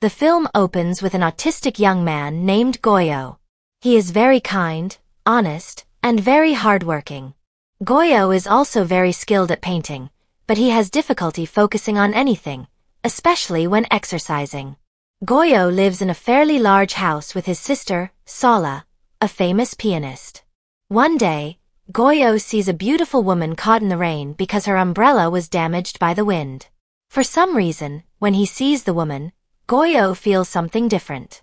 The film opens with an autistic young man named Goyo. He is very kind, honest, and very hardworking. Goyo is also very skilled at painting, but he has difficulty focusing on anything, especially when exercising. Goyo lives in a fairly large house with his sister, Sala, a famous pianist. One day, Goyo sees a beautiful woman caught in the rain because her umbrella was damaged by the wind. For some reason, when he sees the woman, Goyo feels something different.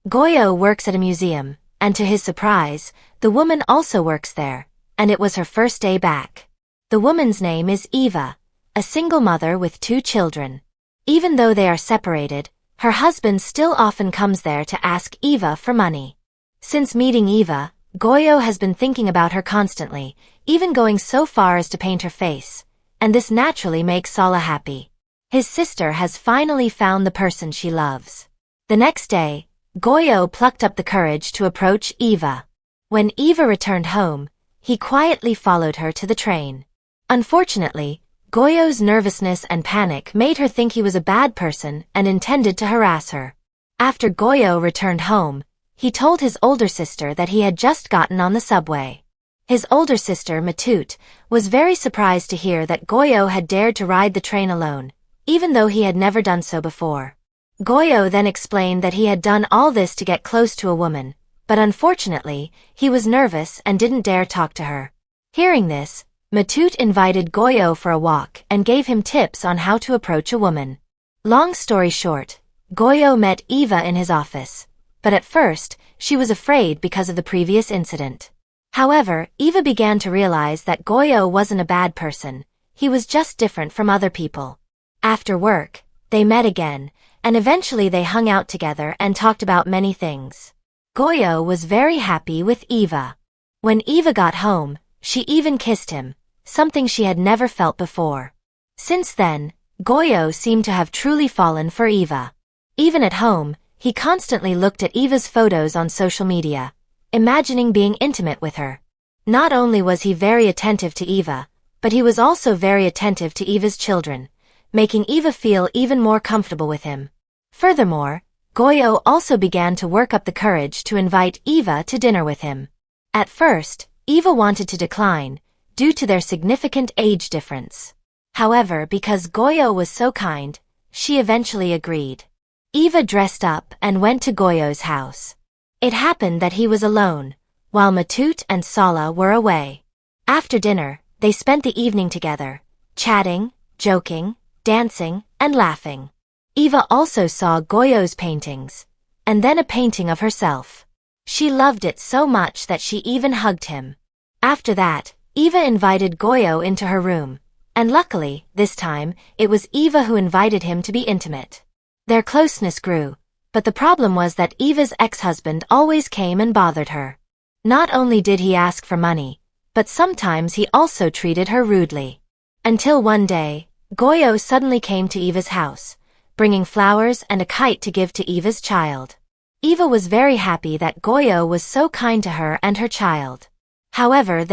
Goyo works at a museum, and to his surprise, the woman also works there, and it was her first day back. The woman's name is Eva, a single mother with 2 children. Even though they are separated, her husband still often comes there to ask Eva for money. Since meeting Eva, Goyo has been thinking about her constantly, even going so far as to paint her face, and this naturally makes Sala happy. His sister has finally found the person she loves. The next day, Goyo plucked up the courage to approach Eva. When Eva returned home, he quietly followed her to the train. Unfortunately, Goyo's nervousness and panic made her think he was a bad person and intended to harass her. After Goyo returned home, he told his older sister that he had just gotten on the subway. His older sister, Matut, was very surprised to hear that Goyo had dared to ride the train alone, even though he had never done so before. Goyo then explained that he had done all this to get close to a woman, but unfortunately, he was nervous and didn't dare talk to her. Hearing this, Matut invited Goyo for a walk and gave him tips on how to approach a woman. Long story short, Goyo met Eva in his office, but at first, she was afraid because of the previous incident. However, Eva began to realize that Goyo wasn't a bad person, he was just different from other people. After work, they met again, and eventually they hung out together and talked about many things. Goyo was very happy with Eva. When Eva got home, she even kissed him, something she had never felt before. Since then, Goyo seemed to have truly fallen for Eva. Even at home, he constantly looked at Eva's photos on social media, imagining being intimate with her. Not only was he very attentive to Eva, but he was also very attentive to Eva's children, making Eva feel even more comfortable with him. Furthermore, Goyo also began to work up the courage to invite Eva to dinner with him. At first, Eva wanted to decline, due to their significant age difference. However, because Goyo was so kind, she eventually agreed. Eva dressed up and went to Goyo's house. It happened that he was alone, while Matut and Sala were away. After dinner, they spent the evening together, chatting, joking, dancing, and laughing. Eva also saw Goyo's paintings, and then a painting of herself. She loved it so much that she even hugged him. After that, Eva invited Goyo into her room, and luckily, this time, it was Eva who invited him to be intimate. Their closeness grew, but the problem was that Eva's ex-husband always came and bothered her. Not only did he ask for money, but sometimes he also treated her rudely. Until one day, Goyo suddenly came to Eva's house, bringing flowers and a kite to give to Eva's child. Eva was very happy that Goyo was so kind to her and her child. However,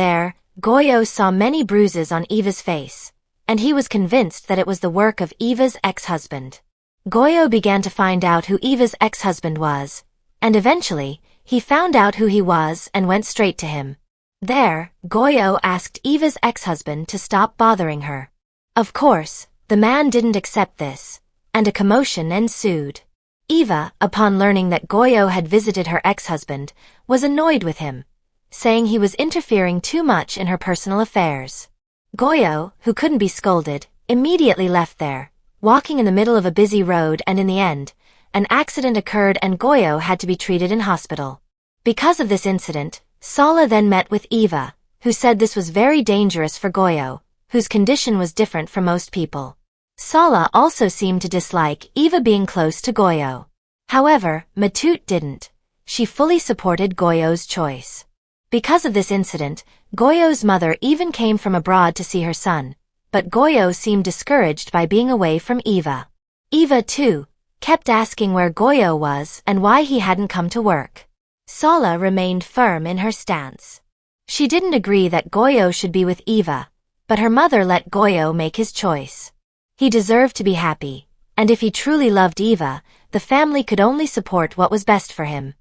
Goyo saw many bruises on Eva's face, and he was convinced that it was the work of Eva's ex-husband. Goyo began to find out who Eva's ex-husband was, and eventually, he found out who he was and went straight to him. There, Goyo asked Eva's ex-husband to stop bothering her. Of course, the man didn't accept this, and a commotion ensued. Eva, upon learning that Goyo had visited her ex-husband, was annoyed with him, saying he was interfering too much in her personal affairs. Goyo, who couldn't be scolded, immediately left there, walking in the middle of a busy road, and in the end, an accident occurred and Goyo had to be treated in hospital. Because of this incident, Sala then met with Eva, who said this was very dangerous for Goyo, whose condition was different from most people. Sala also seemed to dislike Eva being close to Goyo. However, Matut didn't. She fully supported Goyo's choice. Because of this incident, Goyo's mother even came from abroad to see her son, but Goyo seemed discouraged by being away from Eva. Eva, too, kept asking where Goyo was and why he hadn't come to work. Sala remained firm in her stance. She didn't agree that Goyo should be with Eva, but her mother let Goyo make his choice. He deserved to be happy, And if he truly loved Eva, the family could only support what was best for him.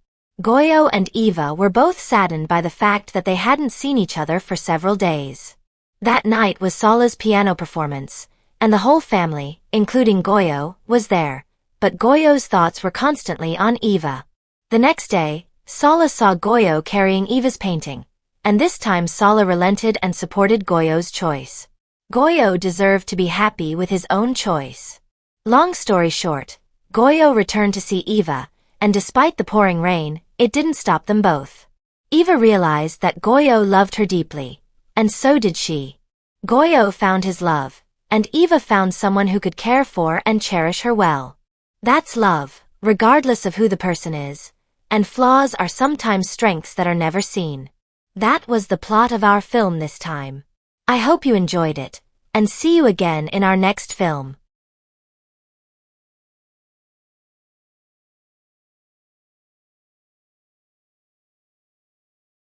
Goyo and Eva were both saddened by the fact that they hadn't seen each other for several days. That night was Sala's piano performance, and the whole family, including Goyo, was there, but Goyo's thoughts were constantly on Eva. The next day, Sala saw Goyo carrying Eva's painting, and this time Sala relented and supported Goyo's choice. Goyo deserved to be happy with his own choice. Long story short, Goyo returned to see Eva, and despite the pouring rain, it didn't stop them both. Eva realized that Goyo loved her deeply, and so did she. Goyo found his love, and Eva found someone who could care for and cherish her well. That's love, regardless of who the person is, and flaws are sometimes strengths that are never seen. That was the plot of our film this time. I hope you enjoyed it, and see you again in our next film.